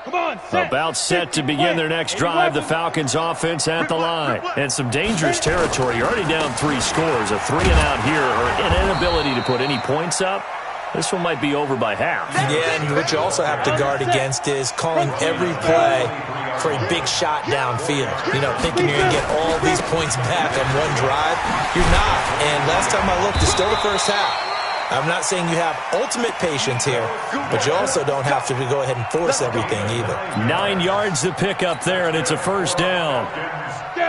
About set to begin their next drive, the Falcons offense at the line. And some dangerous territory. You're already down 3 scores. A 3-and-out here, or an inability to put any points up. This one might be over by half. Yeah, and what you also have to guard against is calling every play for a big shot downfield. You know, thinking you're going to get all these points back on one drive. You're not. And last time I looked, it's still the first half. I'm not saying you have ultimate patience here, but you also don't have to go ahead and force everything either. 9 yards to pick up there, and it's a first down.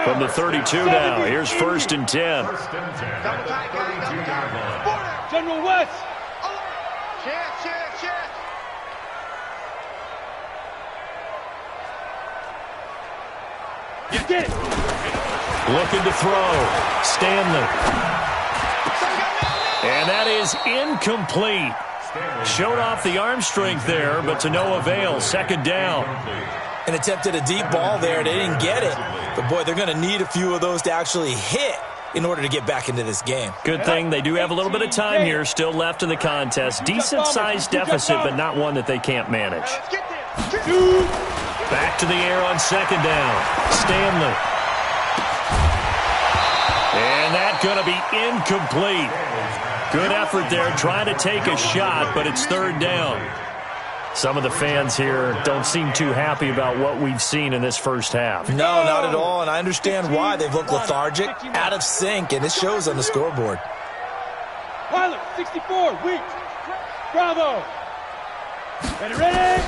From the 32 now, here's 1st and 10. General West. Looking to throw. Stanley. And that is incomplete. Showed off the arm strength there, but to no avail. 2nd down. And attempted a deep ball there. They didn't get it. But, boy, they're going to need a few of those to actually hit in order to get back into this game. Good thing they do have a little bit of time here still left in the contest. Decent-sized deficit, but not one that they can't manage. Back to the air on 2nd down. Stanley. And that's going to be incomplete. Good effort there, trying to take a shot, but it's 3rd down. Some of the fans here don't seem too happy about what we've seen in this first half. No, not at all, and I understand why. They've looked lethargic, out of sync, and it shows on the scoreboard. Pilot, 64, weak. Bravo. Ready?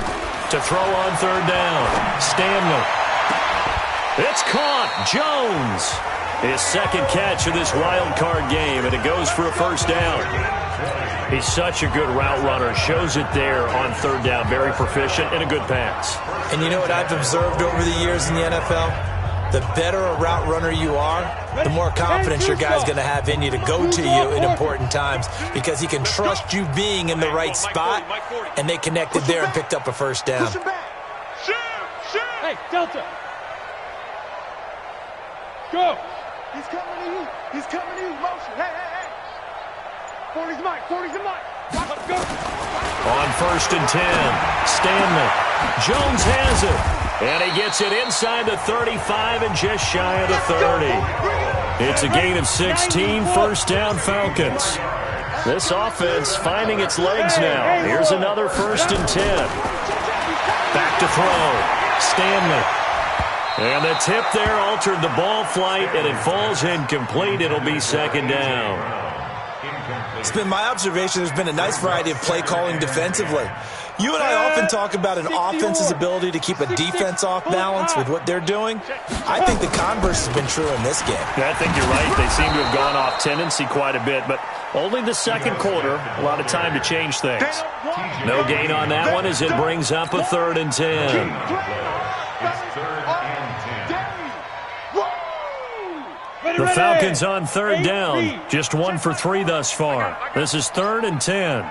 To throw on 3rd down. Stanley. It's caught. Jones. His 2nd catch of this wild card game, and it goes for a first down. He's such a good route runner. Shows it there on 3rd down. Very proficient and a good pass. And you know what I've observed over the years in the NFL? The better a route runner you are, the more confidence your guy's going to have in you to go to you in important times because he can trust you being in the right spot, and they connected there and picked up a first down. Hey, Delta. Go. He's coming to you. He's coming to you. Motion. Hey, hey, hey. 40's Mike. 40's the Mike. Let's go. On 1st and 10, Stanley. Jones has it. And he gets it inside the 35 and just shy of the 30. It's a gain of 16, first down Falcons. This offense finding its legs now. Here's another 1st and 10. Back to throw. Stanley. And the tip there altered the ball flight, and it falls incomplete. It'll be 2nd down. It's been my observation there's been a nice variety of play calling defensively. You and I often talk about an offense's ability to keep a defense off balance with what they're doing. I think the converse has been true in this game. I think you're right. They seem to have gone off tendency quite a bit, but only the 2nd quarter. A lot of time to change things. No gain on that one as it brings up a 3rd and 10. The Falcons on 3rd down. Just 1 for 3 thus far. This is 3rd and 10.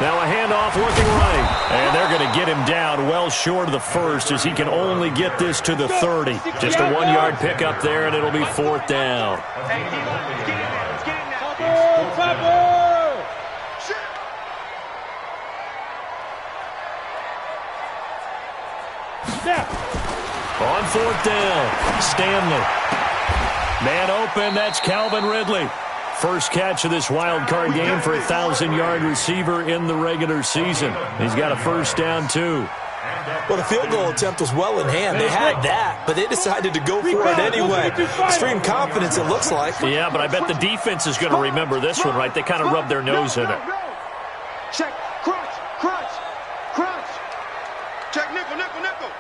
Now a handoff looking right. And they're going to get him down well short of the 1st as he can only get this to the 30. Just a 1-yard pickup there, and it'll be 4th down. On 4th down, Stanley. Man open, that's Calvin Ridley. First catch of this wild card game for a 1,000-yard receiver in the regular season. He's got a first down, too. Well, the field goal attempt was well in hand. They had that, but they decided to go for it anyway. Extreme confidence, it looks like. Yeah, but I bet the defense is going to remember this one, right? They kind of rubbed their nose in it. Check, crunch, crunch, crunch. Check, nickel, nickel, nickel.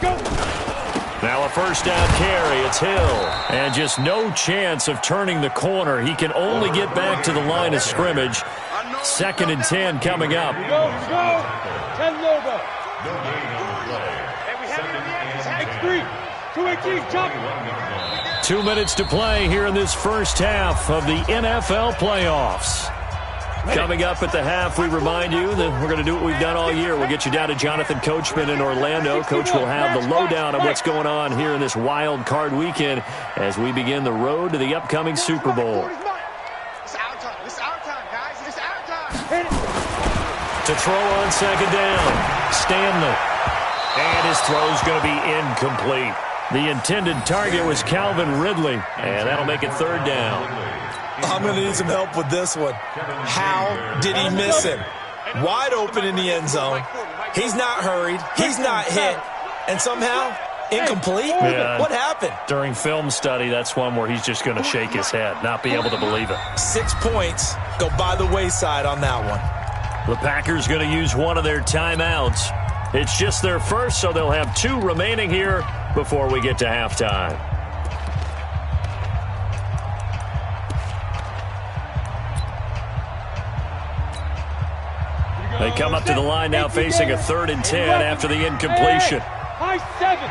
Go. Now a first down carry. It's Hill. And just no chance of turning the corner. He can only get back to the line of scrimmage. 2nd and 10 coming up. Go. 10 Lobo. And we have it in the X3. 218, jump. 2 minutes to play here in this first half of the NFL playoffs. Coming up at the half, we remind you that we're going to do what we've done all year. We'll get you down to Jonathan Coachman in Orlando. Coach will have the lowdown of what's going on here in this wild card weekend as we begin the road to the upcoming Super Bowl. It's our time. It's our time, guys. It's our time. To throw on second down. Stanley. And his throw's going to be incomplete. The intended target was Calvin Ridley, and that'll make it third down. I'm going to need some help with this one. How did he miss him? Wide open in the end zone. He's not hurried. He's not hit. And somehow, incomplete? Yeah. What happened? During film study, that's one where he's just going to shake his head, not be able to believe it. 6 points go by the wayside on that one. The Packers going to use one of their timeouts. It's just their first, so they'll have 2 remaining here before we get to halftime. They come up to the line now facing a 3rd and 10 after the incompletion. High 7.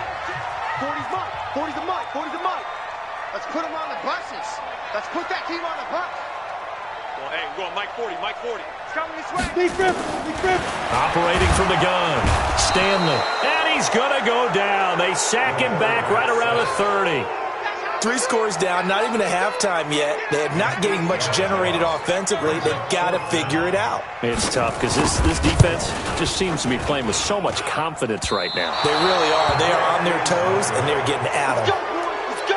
40's mine. 40's the mine. 40's the mine. Let's put them on the buses. Let's put that team on the bus. Well, hey, we're going Mike 40, Mike 40. It's coming this way. Big grip. Operating from the gun, Stanley. And he's going to go down. They sack him back right around the 30. 3 scores down, not even a halftime yet. They're not getting much generated offensively. They've got to figure it out. It's tough because this defense just seems to be playing with so much confidence right now. They really are. They are on their toes, and they're getting at them.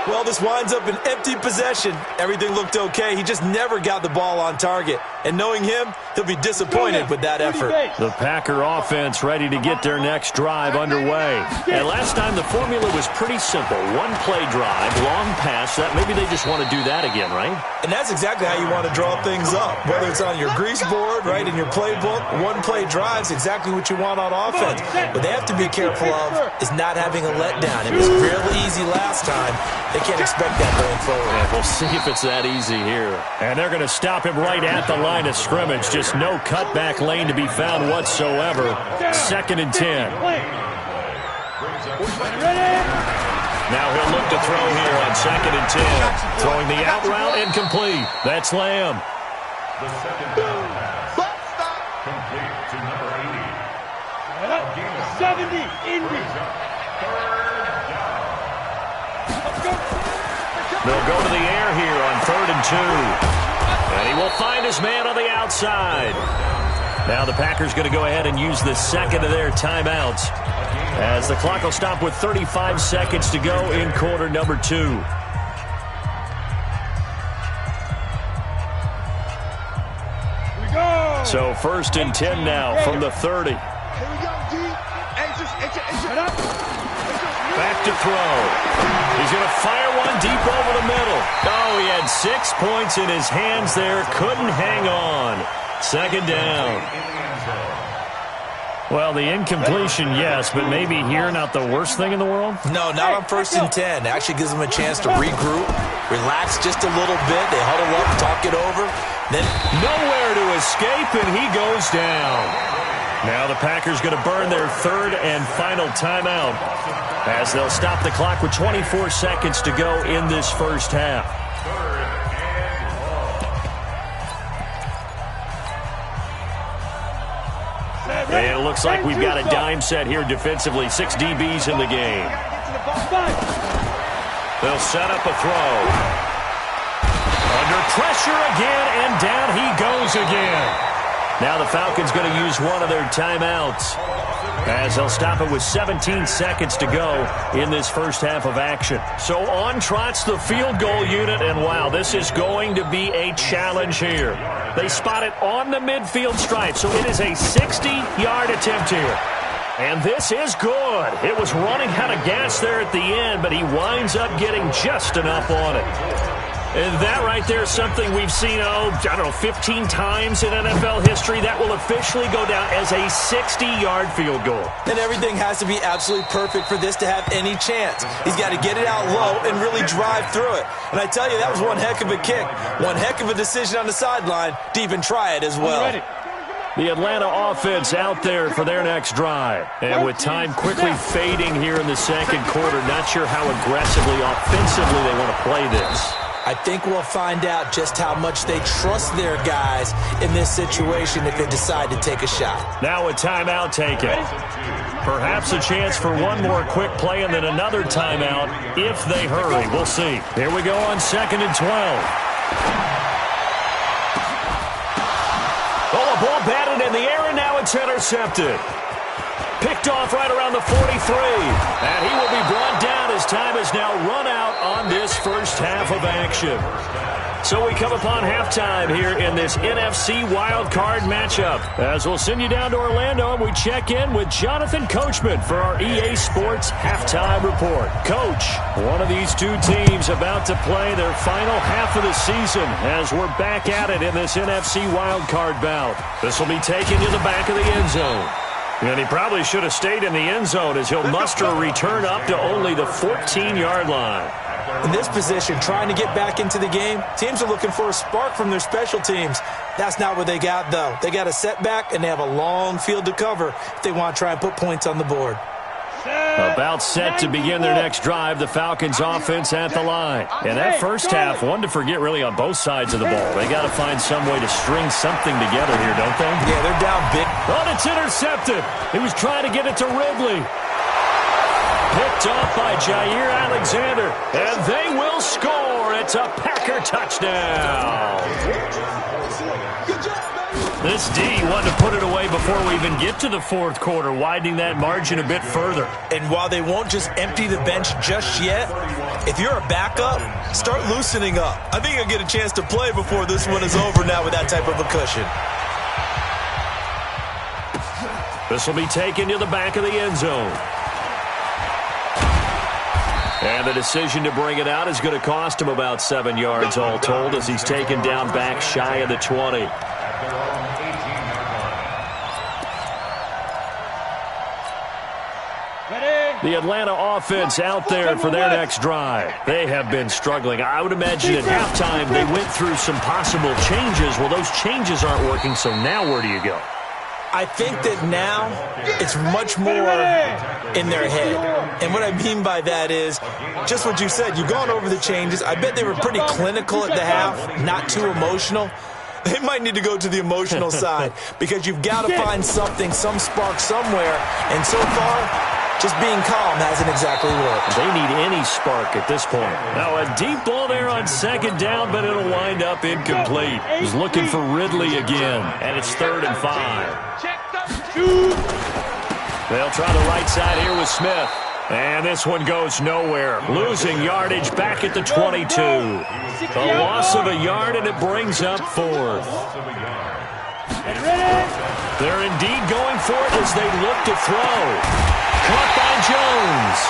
Well, this winds up an empty possession. Everything looked okay. He just never got the ball on target. And knowing him, he'll be disappointed with that effort. The Packer offense ready to get their next drive underway. And last time the formula was pretty simple. 1-play drive, long pass. That maybe they just want to do that again, right? And that's exactly how you want to draw things up. Whether it's on your grease board, right, in your playbook, 1-play drive's exactly what you want on offense. What they have to be careful of is not having a letdown. It was real easy last time. They can't expect that going forward. Yeah, we'll see if it's that easy here. And they're going to stop him right at the line of scrimmage. Just no cutback lane to be found whatsoever. 2nd and 10. Now he'll look to throw here on 2nd and 10. Throwing the out route incomplete. That's Lamb. The second down pass. Complete to number 80. 70, Indy. They'll go to the air here on 3rd and 2. And he will find his man on the outside. Now the Packers going to go ahead and use the second of their timeouts, as the clock will stop with 35 seconds to go in quarter number 2. So 1st and 10 now from the 30. Here we go, D. Back to throw. He's going to fire one deep over the middle. Oh, he had 6 points in his hands there. Couldn't hang on. 2nd down. Well, the incompletion, yes, but maybe here not the worst thing in the world? No, not on 1st and 10. It actually gives them a chance to regroup, relax just a little bit. They huddle up, talk it over. Then nowhere to escape, and he goes down. Now the Packers going to burn their 3rd and final timeout, as they'll stop the clock with 24 seconds to go in this first half. And it looks like we've got a dime set here defensively. 6 DBs in the game. They'll set up a throw. Under pressure again, and down he goes again. Now the Falcons going to use one of their timeouts, as they'll stop it with 17 seconds to go in this first half of action. So on trots the field goal unit, and wow, this is going to be a challenge here. They spot it on the midfield stripe, so it is a 60-yard attempt here. And this is good. It was running out of gas there at the end, but he winds up getting just enough on it. And that right there is something we've seen, 15 times in NFL history. That will officially go down as a 60-yard field goal. And everything has to be absolutely perfect for this to have any chance. He's got to get it out low and really drive through it. And I tell you, that was one heck of a kick. One heck of a decision on the sideline to even try it as well. The Atlanta offense out there for their next drive. And with time quickly fading here in the second quarter, not sure how aggressively, offensively they want to play this. I think we'll find out just how much they trust their guys in this situation if they decide to take a shot. Now a timeout taken. Perhaps a chance for one more quick play and then another timeout if they hurry. We'll see. Here we go on 2nd and 12. Oh, a ball batted in the air, and now it's it's intercepted. Picked off right around the 43. And he will be brought down as time has now run out on this first half of action. So we come upon halftime here in this NFC wildcard matchup. As we'll send you down to Orlando, and we check in with Jonathan Coachman for our EA Sports Halftime Report. Coach, one of these two teams about to play their final half of the season as we're back at it in this NFC wildcard bout. This will be taken to the back of the end zone. And he probably should have stayed in the end zone as he'll muster a return up to only the 14-yard line. In this position, trying to get back into the game, teams are looking for a spark from their special teams. That's not what they got, though. They got a setback, and they have a long field to cover if they want to try and put points on the board. About set to begin their next drive, the Falcons offense at the line. And that first half, one to forget really on both sides of the ball. They got to find some way to string something together here, don't they? Yeah, they're down big. Oh, it's intercepted. He was trying to get it to Ridley. Picked off by Jair Alexander, and they will score. It's a Packer touchdown. This D wanted to put it away before we even get to the fourth quarter, widening that margin a bit further. And while they won't just empty the bench just yet, if you're a backup, start loosening up. I think you'll get a chance to play before this one is over now with that type of a cushion. This will be taken to the back of the end zone. And the decision to bring it out is going to cost him about 7 yards all told as he's taken down back shy of the 20. The Atlanta offense out there for their next drive. They have been struggling. I would imagine at halftime they went through some possible changes. Well, those changes aren't working, so now where do you go? I think that now it's much more in their head. And what I mean by that is just what you said. You've gone over the changes. I bet they were pretty clinical at the half, not too emotional. They might need to go to the emotional side because you've got to find something, some spark somewhere. And so far, just being calm hasn't exactly worked. They need any spark at this point. Now a deep ball there on second down, but it'll wind up incomplete. He's looking for Ridley again, and it's 3rd and 5. They'll try the right side here with Smith. And this one goes nowhere. Losing yardage back at the 22. A loss of a yard, and it brings up 4th. They're indeed going for it as they look to throw. Caught by Jones.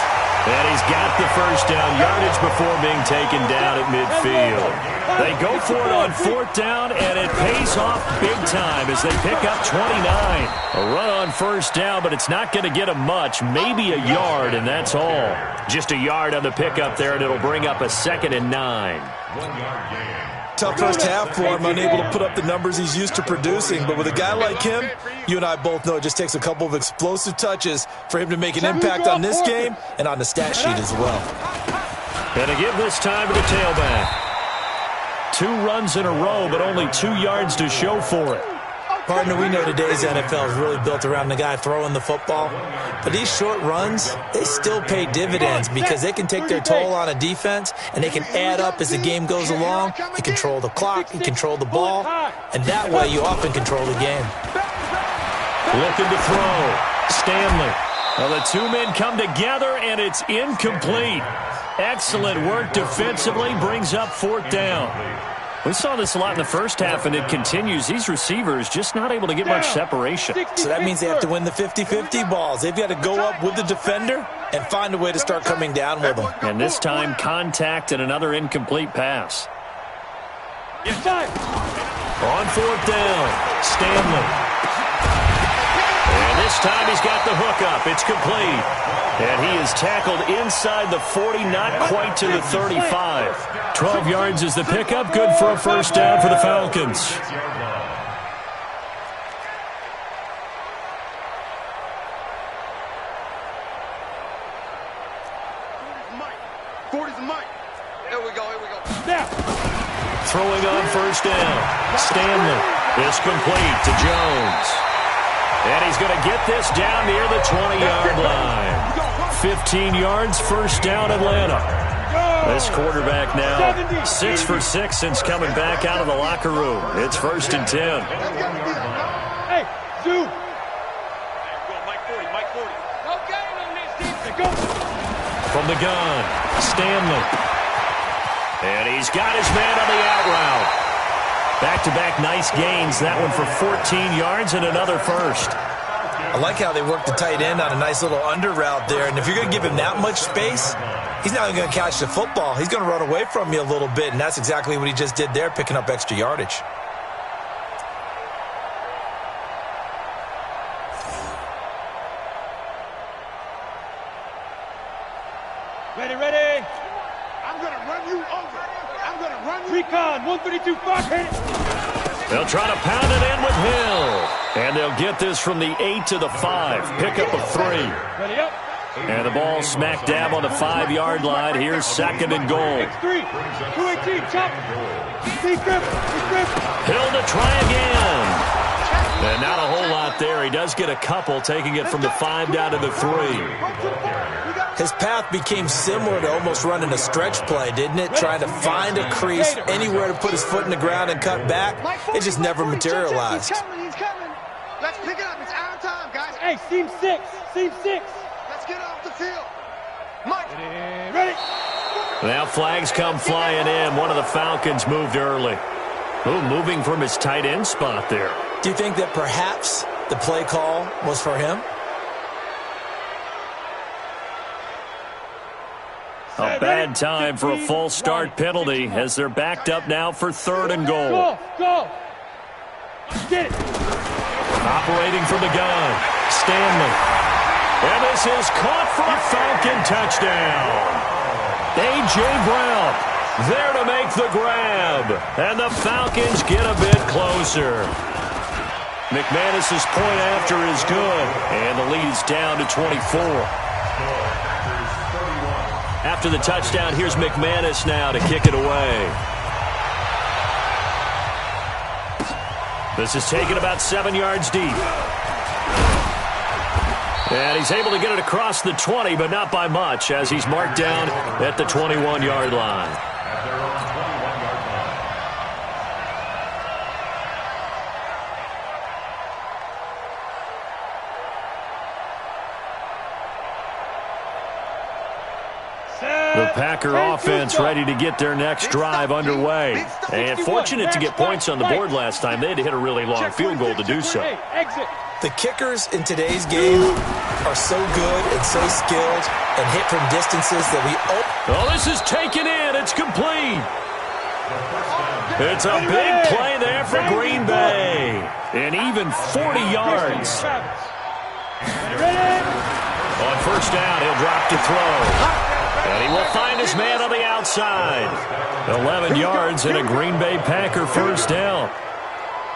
And he's got the first down yardage before being taken down at midfield. They go for it on 4th down, and it pays off big time as they pick up 29. A run on 1st down, but it's not going to get them much. Maybe a yard, and that's all. Just a yard on the pickup there, and it'll bring up a 2nd and 9. 1 yard gain. Tough first half for him, unable to put up the numbers he's used to producing. But with a guy like him, you and I both know it just takes a couple of explosive touches for him to make an impact on this game and on the stat sheet as well. And to give this time to the tailback. 2 runs in a row, but only 2 yards to show for it. Partner, we know today's NFL is really built around the guy throwing the football. But these short runs, they still pay dividends because they can take their toll on a defense, and they can add up as the game goes along. You control the clock, you control the ball, and that way you often control the game. Looking to throw. Stanley. Well, the 2 men come together, and it's incomplete. Excellent work defensively, brings up 4th down. We saw this a lot in the first half, and it continues. These receivers just not able to get much separation. So that means they have to win the 50-50 balls. They've got to go up with the defender and find a way to start coming down with them. And this time, contact and another incomplete pass. On 4th down, Stanley. And this time he's got the hook up. It's complete. And he is tackled inside the 40, not quite to the 35. 12 yards is the pickup. Good for a first down for the Falcons. 40's the mic. Here we go. Throwing on first down. Stanley is complete to Jones. And he's going to get this down near the 20-yard line. 15 yards, first down, Atlanta. This quarterback now 6 for 6 since coming back out of the locker room. It's 1st and 10. Hey, Sue, From the gun, Stanley. And he's got his man on the out route. Back-to-back nice gains. That one for 14 yards and another first. I like how they work the tight end on a nice little under route there. And if you're going to give him that much space, he's not going to catch the football. He's going to run away from you a little bit, and that's exactly what he just did there, picking up extra yardage. Ready. I'm going to run you over. I'm going to run you. Recon, 132, Fox, hit it. They'll try to pound it in with Hill. And they'll get this from the 8 to the 5. Pickup of 3. Ready up. And the ball smack dab on the 5-yard line. Here's 2nd and goal. X3, 218, chop. He's grip. Hill to try again. And not a whole lot there. He does get a couple, taking it from the 5 down to the 3. His path became similar to almost running a stretch play, didn't it? Trying to find a crease, anywhere to put his foot in the ground and cut back. It just never materialized. He's coming. Let's pick it up. It's out of time, guys. Hey, seam 6. Let's get off the field. Mike. Ready. Now flags come flying in. One of the Falcons moved early. Ooh, moving from his tight end spot there. Do you think that perhaps the play call was for him? A bad time for a false start penalty as they're backed up now for 3rd and goal. Go. Get it. Operating from the gun, Stanley. And this is caught for a Falcon touchdown. A.J. Brown there to make the grab. And the Falcons get a bit closer. McManus's point after is good. And the lead is down to 24. After the touchdown, here's McManus now to kick it away. This is taken about 7 yards deep. And he's able to get it across the 20, but not by much, as he's marked down at the 21-yard line. The Packer offense ready to get their next drive underway. And fortunate to get points on the board last time. They had to hit a really long field goal to do so. The kickers in today's game are so good and so skilled and hit from distances that we... Oh, this is taken in. It's complete. It's a big play there for Green Bay. And even 40 yards. On 1st down, he'll drop to throw. And he will find his man on the outside. 11 yards and a Green Bay Packer 1st down.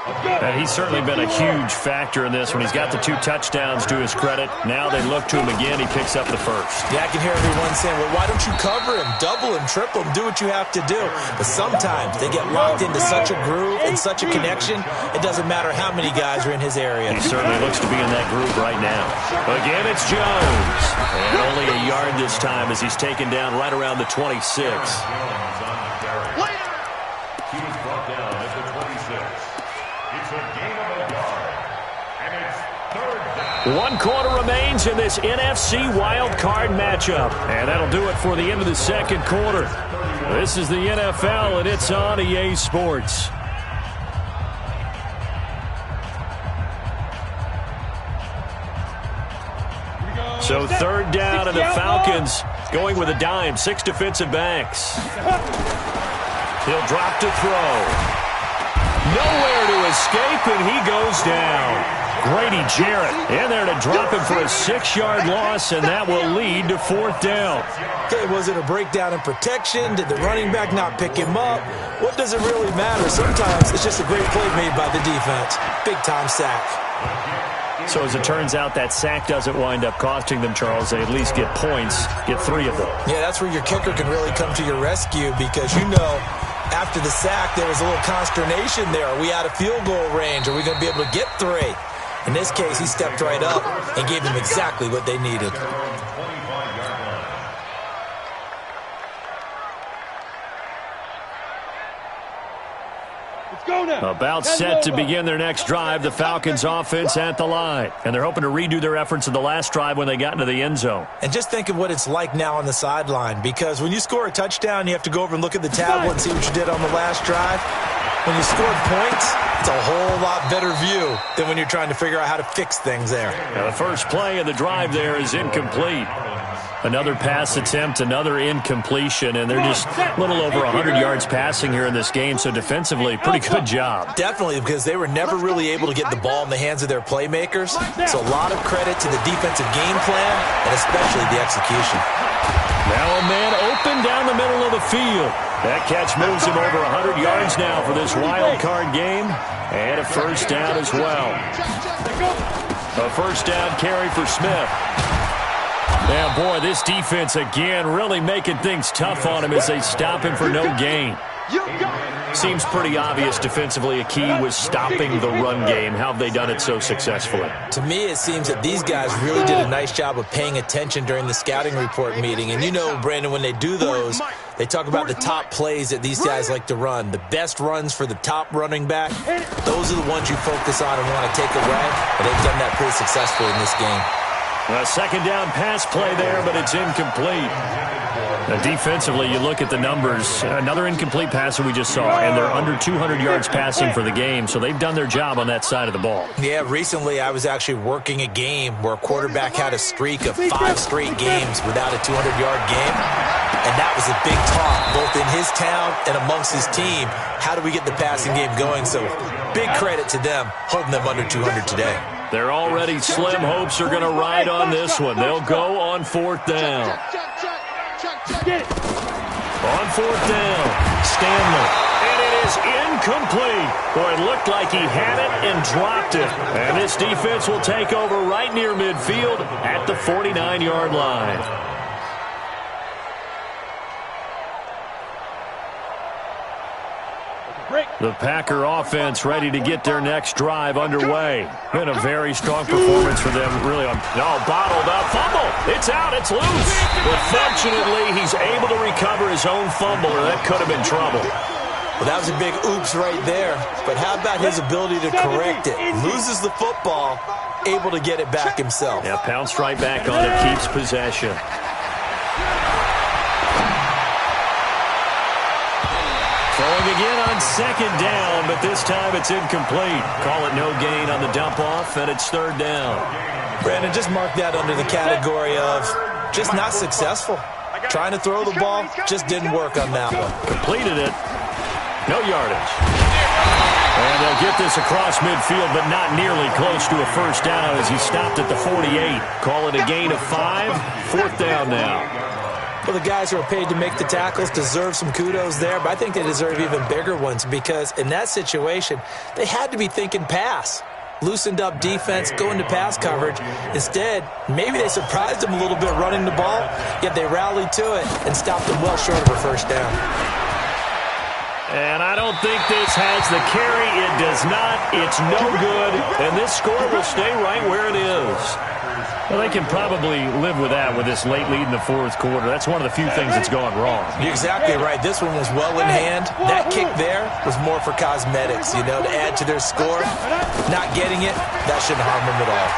And he's certainly been a huge factor in this when he's got the 2 touchdowns to his credit. Now they look to him again. He picks up the 1st. Yeah, I can hear everyone saying, well, why don't you cover him, double him, triple him, do what you have to do. But sometimes they get locked into such a groove and such a connection, it doesn't matter how many guys are in his area. He certainly looks to be in that groove right now. Again, it's Jones. And only a yard this time as he's taken down right around the 26. One quarter remains in this NFC wild card matchup. And that'll do it for the end of the 2nd quarter. This is the NFL, and it's on EA Sports. So 3rd down, and the Falcons going with a dime. 6 defensive backs. He'll drop to throw. Nowhere to escape, and he goes down. Grady Jarrett in there to drop him for a 6-yard loss, and that will lead to 4th down. Okay, was it a breakdown in protection? Did the running back not pick him up? What does it really matter? Sometimes it's just a great play made by the defense. Big-time sack. So as it turns out, that sack doesn't wind up costing them, Charles. They at least get points, get 3 of them. Yeah, that's where your kicker can really come to your rescue because, you know, after the sack, there was a little consternation there. Are we out of field goal range? Are we going to be able to get 3? In this case, he stepped right up and gave them exactly what they needed. Let's go now. About set to begin their next drive, the Falcons offense at the line. And they're hoping to redo their efforts in the last drive when they got into the end zone. And just think of what it's like now on the sideline, because when you score a touchdown, you have to go over and look at the tablet and see what you did on the last drive. When you scored points, it's a whole lot better view than when you're trying to figure out how to fix things there. Now, the first play of the drive there is incomplete. Another pass attempt, another incompletion, and they're just a little over 100 yards passing here in this game, so defensively, pretty good job. Definitely, because they were never really able to get the ball in the hands of their playmakers, so a lot of credit to the defensive game plan and especially the execution. Now a man open down the middle of the field. That catch moves him over 100 yards now for this wild card game, and a first down as well. A first down carry for Smith. Yeah, boy, this defense again really making things tough on him as they stop him for no gain. Seems pretty obvious defensively a key was stopping the run game. How have they done it so successfully? To me, it seems that these guys really did a nice job of paying attention during the scouting report meeting. And you know, Brandon, when they do those, they talk about the top plays that these guys like to run. The best runs for the top running back, those are the ones you focus on and want to take away. And they've done that pretty successfully in this game. A second down pass play there, but it's incomplete. Now, defensively, you look at the numbers. Another incomplete pass that we just saw, and they're under 200 yards passing for the game, so they've done their job on that side of the ball. Yeah, recently I was actually working a game where a quarterback had a streak of 5 straight games without a 200-yard game, and that was a big talk, both in his town and amongst his team. How do we get the passing game going? So big credit to them, holding them under 200 today. Their already slim hopes are going to ride on this one. They'll go on fourth down. On fourth down, Stanley. And it is incomplete. Boy, it looked like he had it and dropped it. And this defense will take over right near midfield at the 49-yard line. The Packer offense ready to get their next drive underway. Been a very strong performance for them. Really, bottled up. Fumble. It's out. It's loose. But fortunately, he's able to recover his own fumble, or that could have been trouble. Well, that was a big oops right there. But how about his ability to correct it? Loses the football, able to get it back himself. Yeah, pounced right back on it, keeps possession. Throwing again on second down, but this time it's incomplete. Call it no gain on the dump-off, and it's third down. Brandon, just mark that under the category of just not successful. Trying to throw the ball, just didn't work on that one. Completed it. No yardage. And they'll get this across midfield, but not nearly close to a first down as he stopped at the 48. Call it a gain of 5. Fourth down now. Well, the guys who are paid to make the tackles deserve some kudos there, but I think they deserve even bigger ones because in that situation, they had to be thinking pass. Loosened up defense, going to pass coverage. Instead, maybe they surprised them a little bit running the ball, yet they rallied to it and stopped them well short of a first down. And I don't think this has the carry. It does not. It's no good. And this score will stay right where it is. Well, they can probably live with that with this late lead in the fourth quarter. That's one of the few things that's gone wrong. You're exactly right. This one was well in hand. That kick there was more for cosmetics, to add to their score. Not getting it, that shouldn't harm them at all.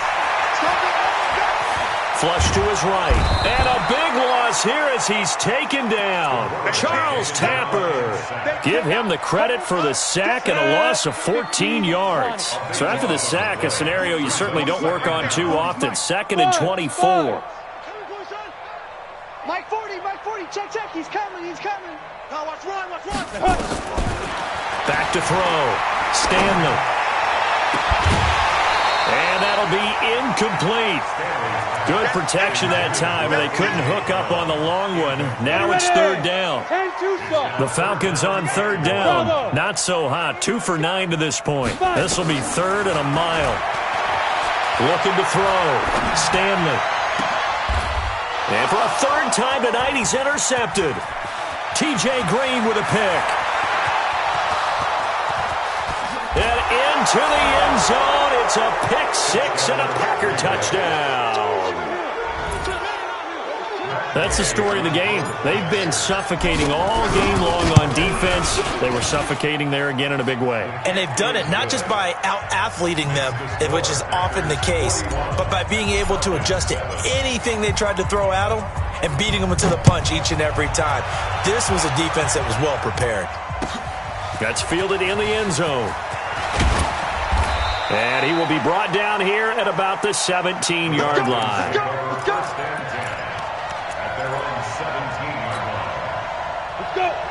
Flush to his right. And a big loss here as he's taken down. Charles Tapper. Give him the credit for the sack and a loss of 14 yards. So after the sack, a scenario you certainly don't work on too often. 2nd and 24. Mike 40, check, he's coming. Now watch run. Back to throw. Stanley. And that'll be incomplete. Good protection that time, and they couldn't hook up on the long one. Now it's third down. The Falcons on third down. Not so hot. 2 for 9 to this point. This will be 3rd and a mile. Looking to throw. Stanley. And for a 3rd time tonight, he's intercepted. T.J. Green with a pick. And into the end zone. It's a pick 6 and a Packer touchdown. That's the story of the game. They've been suffocating all game long on defense. They were suffocating there again in a big way. And they've done it not just by out-athleting them, which is often the case, but by being able to adjust to anything they tried to throw at them and beating them to the punch each and every time. This was a defense that was well prepared. That's fielded in the end zone. And he will be brought down here at about the 17-yard line. Let's go.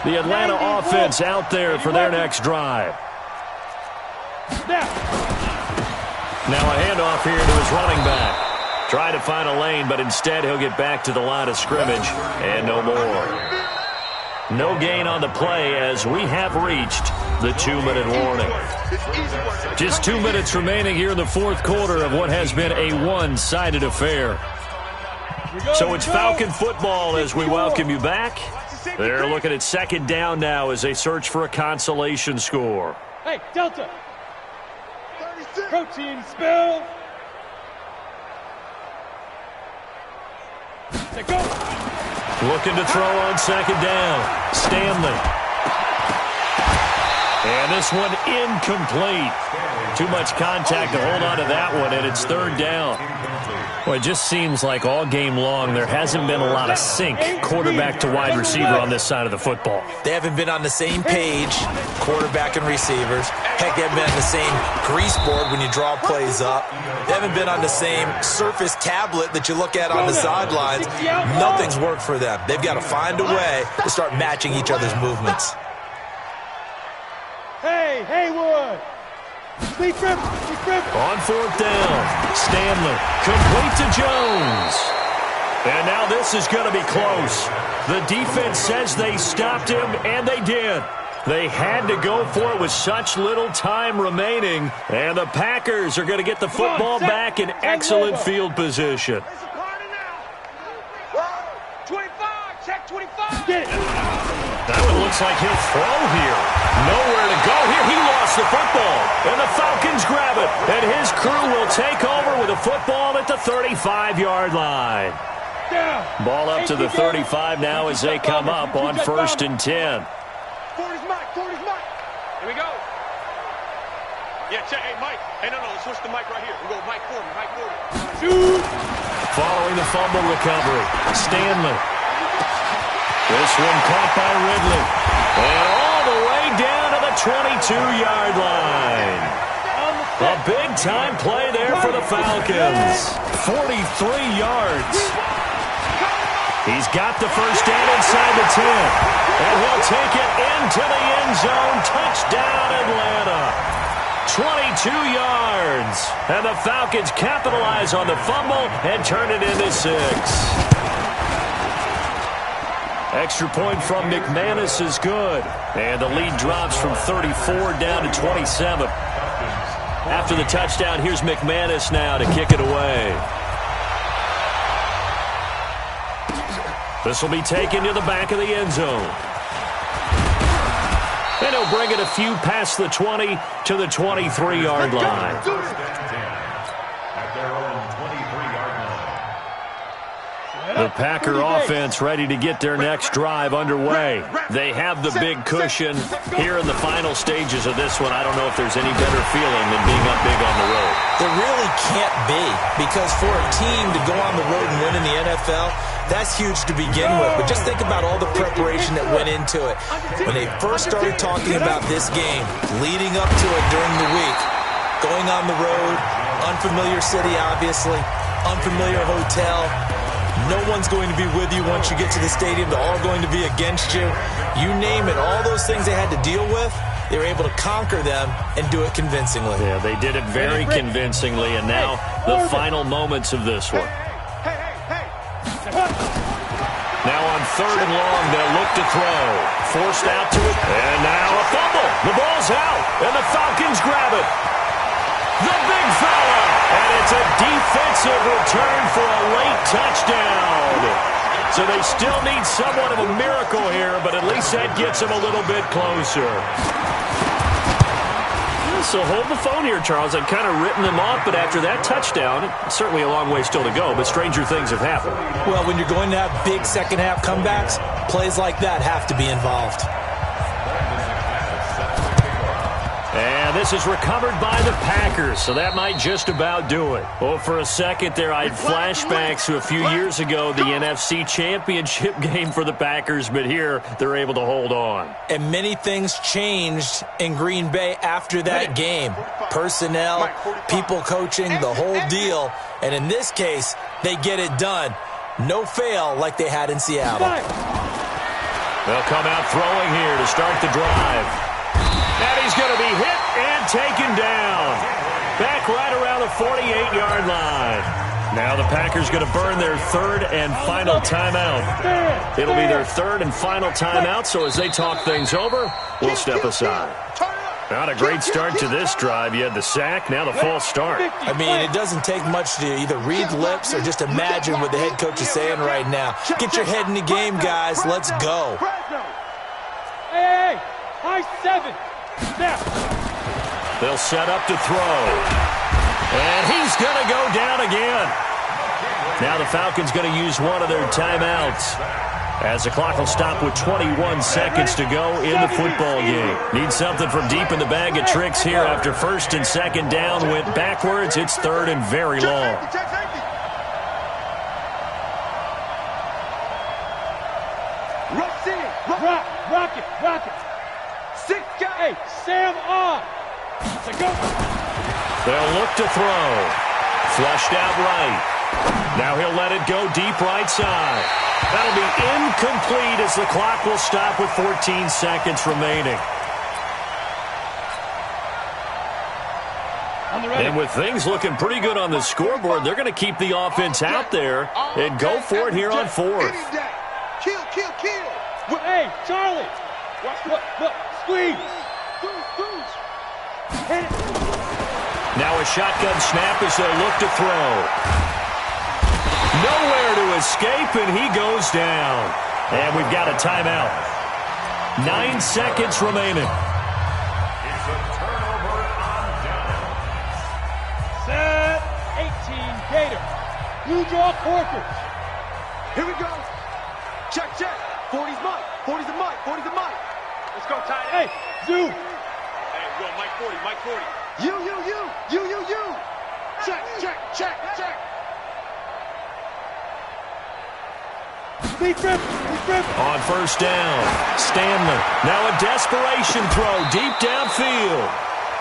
The Atlanta offense out there for their next drive. Now a handoff here to his running back. Try to find a lane, but instead he'll get back to the line of scrimmage and no more. No gain on the play as we have reached the 2-minute warning. Just 2 minutes remaining here in the fourth quarter of what has been a one-sided affair. So it's Falcon football as we welcome you back. They're looking at second down now as they search for a consolation score. Hey, Delta. Protein spill. Go. Looking to throw on second down. Stanley. And this one incomplete. Too much contact to hold on to that one, and it's third down. Well, it just seems like all game long there hasn't been a lot of sync quarterback to wide receiver on this side of the football. They haven't been on the same page, quarterback and receivers. Heck, they haven't been on the same grease board when you draw plays up. They haven't been on the same Surface tablet that you look at on the sidelines. Nothing's worked for them. They've got to find a way to start matching each other's movements. Hey, Haywood. On fourth down, Stanley complete to Jones. And now this is going to be close. The defense says they stopped him, and they did. They had to go for it with such little time remaining. And the Packers are going to get the football back in excellent field position. 25, check 25. Get it. That one looks like he'll throw here. Nowhere to go here. He lost the football. And the Falcons grab it. And his crew will take over with a football at the 35-yard line. Ball up to the 35 now as they come up on 1st and 10. 40's Mike. Here we go. Yeah, check. Hey, Mike. Hey, no, let's switch the mic right here. We go Mike 40, Mike 40. Shoot. Following the fumble recovery, Stanley. This one caught by Ridley. And all the way down to the 22-yard line. A big-time play there for the Falcons. 43 yards. He's got the first down inside the 10. And he'll take it into the end zone. Touchdown, Atlanta. 22 yards. And the Falcons capitalize on the fumble and turn it into 6. Extra point from McManus is good. And the lead drops from 34 down to 27. After the touchdown, here's McManus now to kick it away. This will be taken to the back of the end zone. And he'll bring it a few past the 20 to the 23-yard line. The Packer offense ready to get their next drive underway. They have the big cushion here in the final stages of this one. I don't know if there's any better feeling than being up big on the road. There really can't be, because for a team to go on the road and win in the NFL, that's huge to begin with. But just think about all the preparation that went into it. When they first started talking about this game, leading up to it during the week, going on the road, unfamiliar city obviously, unfamiliar hotel. No one's going to be with you once you get to the stadium. They're all going to be against you. You name it, all those things they had to deal with, they were able to conquer them and do it convincingly. Yeah, they did it very convincingly, and now the final moments of this one. Now on 3rd and long, they'll look to throw. Forced out to it, and now a fumble. The ball's out, and the Falcons grab it. The big fella, and it's a defensive return for a late touchdown. So they still need somewhat of a miracle here, but at least that gets them a little bit closer. So hold the phone here, Charles. I've kind of written them off, but after that touchdown, certainly a long way still to go, but stranger things have happened. Well, when you're going to have big second-half comebacks, plays like that have to be involved. And this is recovered by the Packers, so that might just about do it. Well, for a second there, I had flashbacks to a few years ago, the NFC Championship game for the Packers, but here they're able to hold on. And many things changed in Green Bay after that game. Personnel, people coaching, the whole deal. And in this case, they get it done. No fail like they had in Seattle. They'll come out throwing here to start the drive. And he's going to be hit and taken down. Back right around the 48-yard line. Now the Packers going to burn their third and final timeout. It'll be their third and final timeout, so as they talk things over, we'll step aside. Not a great start to this drive. You had the sack, now the false start. I mean, it doesn't take much to either read lips or just imagine what the head coach is saying right now. Get your head in the game, guys. Let's go. Hey, high 7. Snap. They'll set up to throw. And he's going to go down again. Now the Falcons going to use one of their timeouts, as the clock will stop with 21 seconds to go in the football game. Need something from deep in the bag of tricks here after first and second down went backwards. It's third and very long. Rock it. 6 guys. Hey, Sam on. They'll look to throw. Flushed out right. Now he'll let it go deep right side. That'll be incomplete as the clock will stop with 14 seconds remaining. And with things looking pretty good on the scoreboard, they're going to keep the offense out there and go for it here on fourth. Kill. Hey, Charlie. What? Squeeze. Hit it. Now a shotgun snap as they look to throw. Nowhere to escape, and he goes down. And we've got a timeout. 9 seconds remaining. It's a turnover on down. Set 18 Gator. Blue draw quarters. Here we go. Check. 40's Mike. 40's the Mike. Let's go, tight end. Hey, zoom. Hey, go, Mike 40. You. Check. Deep rip. On first down, Stanley. Now a desperation throw deep downfield.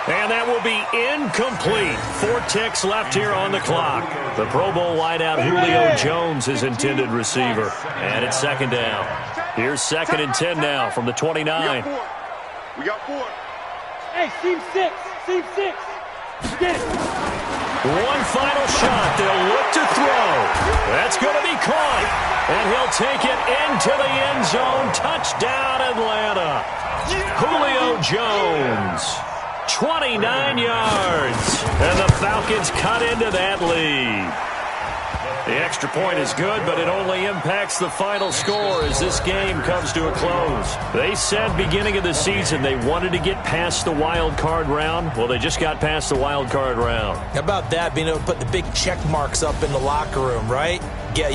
And that will be incomplete. 4 ticks left here on the clock. The Pro Bowl wideout Julio Jones is intended receiver. And it's second down. Here's 2nd and 10 now from the 29. We got 4. Hey, seam 6. Get it. One final shot. They'll look to throw. That's going to be caught. And he'll take it into the end zone. Touchdown, Atlanta. Julio Jones. 29 yards. And the Falcons cut into that lead. The extra point is good, but it only impacts the final score as this game comes to a close. They said beginning of the season they wanted to get past the wild card round. Well, they just got past the wild card round. How about that, being able to put the big check marks up in the locker room, right? Get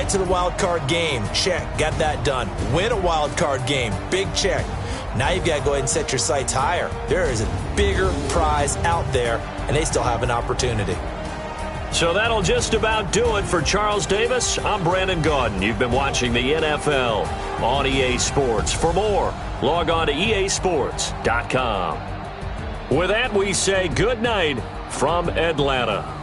to the wild card game. Check. Got that done. Win a wild card game. Big check. Now you've got to go ahead and set your sights higher. There is a bigger prize out there, and they still have an opportunity. So that'll just about do it for Charles Davis. I'm Brandon Gaudin. You've been watching the NFL on EA Sports. For more, log on to easports.com. With that, we say good night from Atlanta.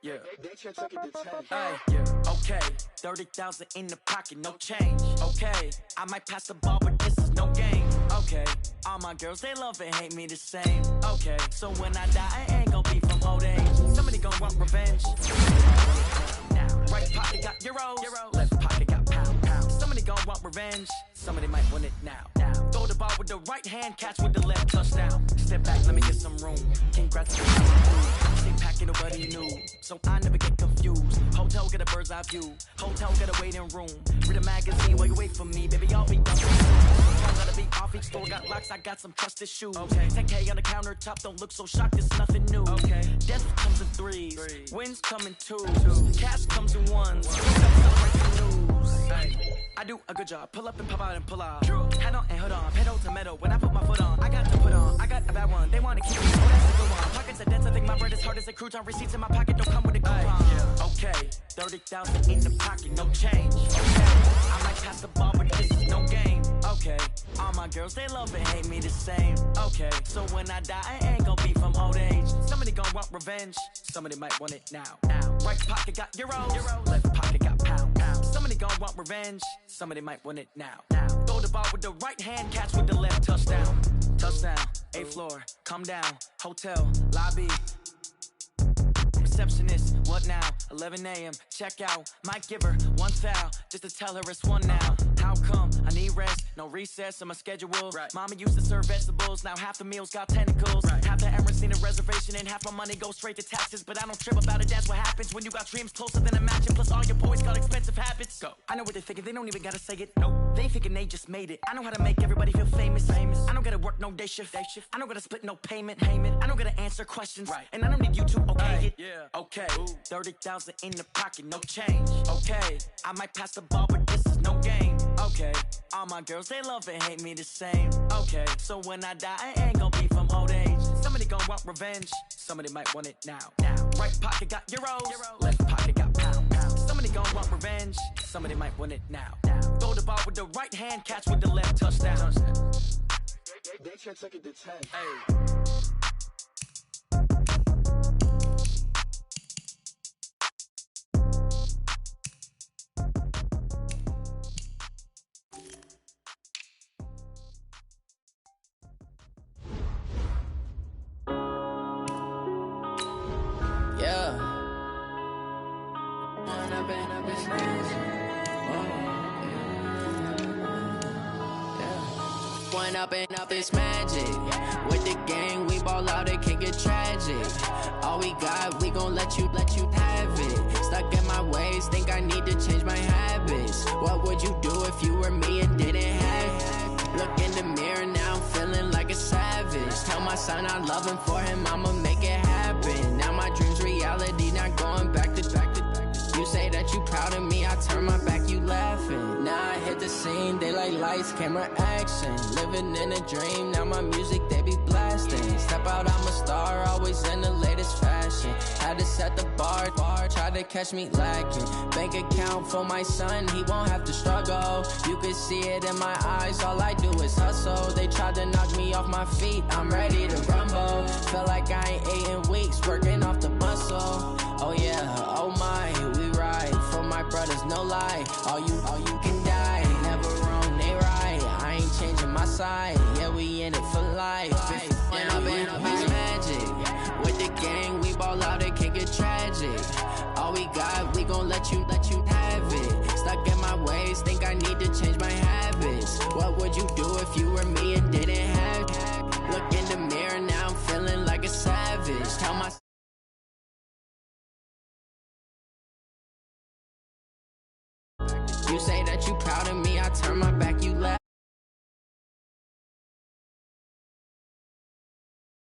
Yeah. Hey, yeah. Okay, 30,000 in the pocket, no change. Okay, I might pass the ball, but this is no game. Okay, all my girls, they love and hate me the same. Okay, so when I die, I ain't gon' be from old age. Somebody gon' want revenge. Right pocket got euros, left pocket got pound. Somebody gon' want revenge. Somebody might want it now. Throw the ball with the right hand, catch with the left, touchdown. Step back, let me get some room. Congrats to the they packing, nobody knew, so I never get confused. Hotel get a bird's eye view. Hotel get a waiting room. Read a magazine while you wait for me, baby. I'll be done soon. Gotta be off each store, got locks. I got some trusted shoes. Okay, 10K on the countertop. Don't look so shocked. It's nothing new. Okay, death comes in threes, wins come in twos, cash comes in ones. I do a good job. Pull up and pop out and pull out. Head on and hood on, pedal to metal. When I put my foot on, I got to put on. I got a bad one. They want to keep me. Oh, that's a good one. Pockets are dense. I think my bread is hard as a crouton. Receipts in my pocket don't come with a coupon. Okay, 30,000 in the pocket, no change. Okay, I might pass the ball, but this is no game. Okay, all my girls, they love and hate me the same. Okay, so when I die, I ain't gon' be from old age. Somebody gon' want revenge. Somebody might want it now. Right pocket got euros, left pocket got pound. Somebody gon' want revenge. Somebody might want it now. Throw the ball with the right hand, catch with the left, touchdown. Touchdown, 8th floor, come down, hotel, lobby. Receptionist, what now? 11 a.m. check out. Might give her one foul just to tell her it's one now. How come? I need rest, no recess on my schedule. Right. Mama used to serve vegetables, now half the meals got tentacles. Right. Half the errands need a reservation and half my money goes straight to taxes. But I don't trip about it, that's what happens when you got dreams closer than a matching. Plus all your boys got expensive habits. Go. I know what they're thinking, they don't even gotta say it. Nope. They thinking they just made it. I know how to make everybody feel famous. I don't gotta work no day shift. I don't gotta split no payment. I don't gotta answer questions. Right. And I don't need you to okay it. Yeah. Okay, 30,000 in the pocket, no change. Okay, I might pass the ball, but this is no game. Okay, all my girls, they love and hate me the same. Okay, so when I die, I ain't gon' be from old age. Somebody gon' want revenge. Somebody might want it now. Right pocket got euros, left pocket got pound. Somebody gon' want revenge. Somebody might want it now. Throw the ball with the right hand, catch with the left, touchdown. They should take it to 10. Hey. Up it's magic. With the gang, we ball out, it can get tragic. All we got, we gon' let you have it. Stuck in my ways, think I need to change my habits. What would you do if you were me and didn't have it? Look in the mirror, now I'm feeling like a savage. Tell my son I love him, for him I'ma make it happen. Now my dream's reality, not going back to. You say that you proud of me, I turn my back, you laughing. Now I hit the scene, they like lights, camera, action. Living in a dream, now my music, they be blasting. Step out, I'm a star, always in the latest fashion. Had to set the bar, try to catch me lacking. Bank account for my son, he won't have to struggle. You can see it in my eyes, all I do is hustle. They tried to knock me off my feet, I'm ready to rumble. Feel like I ain't ate in weeks, working off the muscle. Oh yeah, oh my, we ride for my brothers, no lie. All you can die, never wrong, they right. I ain't changing my side, yeah, we in it for life. When I've been up is magic. With the gang, we ball out, it can get tragic. All we got, we gon' let you have it. Stuck in my ways, think I need to change my habits. What would you do if you were me and didn't have it? Look in the mirror, now I'm feeling like a savage. Tell my you say that you proud of me, I turn my